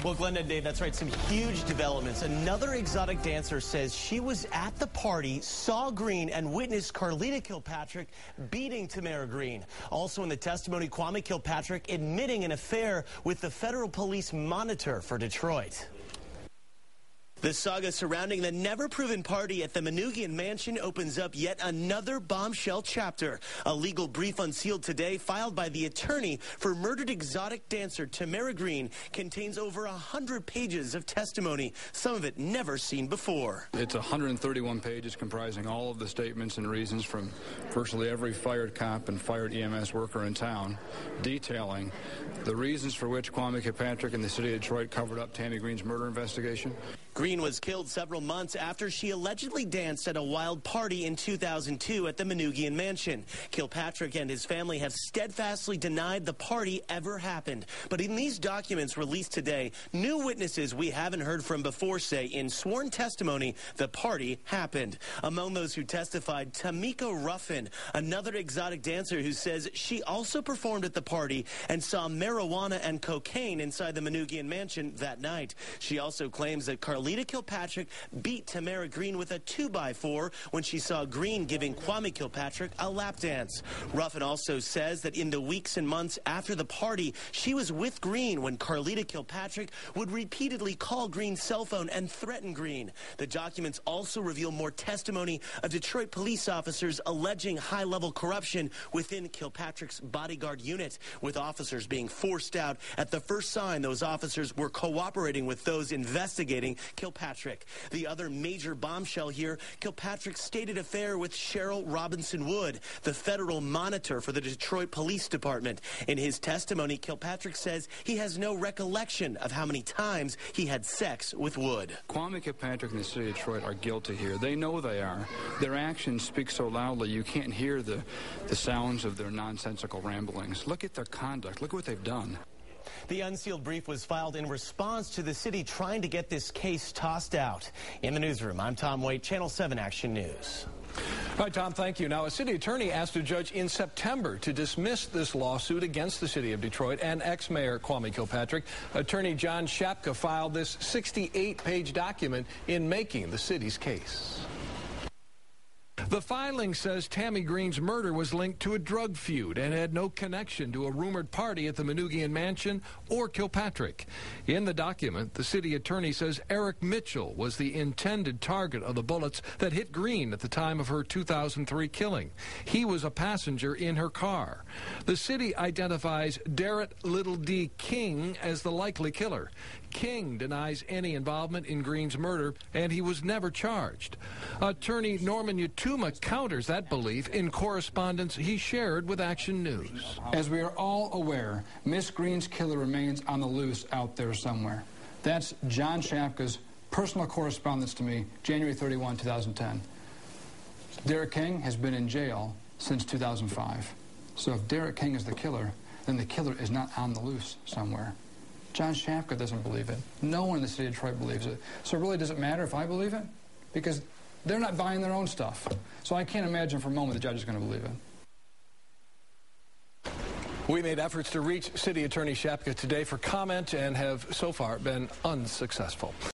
Well, Glenda and Dave, that's right. Some huge developments. Another exotic dancer says she was at the party, saw Greene, and witnessed Carlita Kilpatrick beating Tamara Greene. Also in the testimony, Kwame Kilpatrick admitting an affair with the federal police monitor for Detroit. The saga surrounding the never-proven party at the Manoogian Mansion opens up yet another bombshell chapter. A legal brief unsealed today, filed by the attorney for murdered exotic dancer Tamara Greene, contains over 100 pages of testimony, some of it never seen before. It's 131 pages comprising all of the statements and reasons from virtually every fired cop and fired EMS worker in town, detailing the reasons for which Kwame Kilpatrick and the city of Detroit covered up Tammy Greene's murder investigation. Greene was killed several months after she allegedly danced at a wild party in 2002 at the Manoogian Mansion. Kilpatrick and his family have steadfastly denied the party ever happened. But in these documents released today, new witnesses we haven't heard from before say in sworn testimony the party happened. Among those who testified, Tamika Ruffin, another exotic dancer who says she also performed at the party and saw marijuana and cocaine inside the Manoogian Mansion that night. She also claims that Carlita Kilpatrick beat Tamara Greene with a 2x4 when she saw Greene giving Kwame Kilpatrick a lap dance. Ruffin also says that in the weeks and months after the party, she was with Greene when Carlita Kilpatrick would repeatedly call Greene's cell phone and threaten Greene. The documents also reveal more testimony of Detroit police officers alleging high-level corruption within Kilpatrick's bodyguard unit, with officers being forced out at the first sign those officers were cooperating with those investigating Kilpatrick. The other major bombshell here, Kilpatrick's stated affair with Cheryl Robinson Wood, the federal monitor for the Detroit Police Department. In his testimony, Kilpatrick says he has no recollection of how many times he had sex with Wood. Kwame Kilpatrick and the city of Detroit are guilty here. They know they are. Their actions speak so loudly you can't hear the sounds of their nonsensical ramblings. Look at their conduct. Look what they've done. The unsealed brief was filed in response to the city trying to get this case tossed out. In the newsroom, I'm Tom Waite, Channel 7 Action News. All right, Tom, thank you. Now, a city attorney asked a judge in September to dismiss this lawsuit against the city of Detroit and ex-mayor Kwame Kilpatrick. Attorney John Shapka filed this 68-page document in making the city's case. The filing says Tammy Greene's murder was linked to a drug feud and had no connection to a rumored party at the Manoogian Mansion or Kilpatrick. In the document, the city attorney says Eric Mitchell was the intended target of the bullets that hit Greene at the time of her 2003 killing. He was a passenger in her car. The city identifies Darrett Little D. King as the likely killer. King denies any involvement in Greene's murder, and he was never charged. Attorney Norman Yatuma counters that belief in correspondence he shared with Action News. As we are all aware, Miss Greene's killer remains on the loose out there somewhere. That's John Shapka's personal correspondence to me, January 31, 2010. Derek King has been in jail since 2005. So if Derek King is the killer, then the killer is not on the loose somewhere. John Shapka doesn't believe it. No one in the city of Detroit believes it. So it really doesn't matter if I believe it, because they're not buying their own stuff. So I can't imagine for a moment the judge is going to believe it. We made efforts to reach City Attorney Shapka today for comment and have so far been unsuccessful.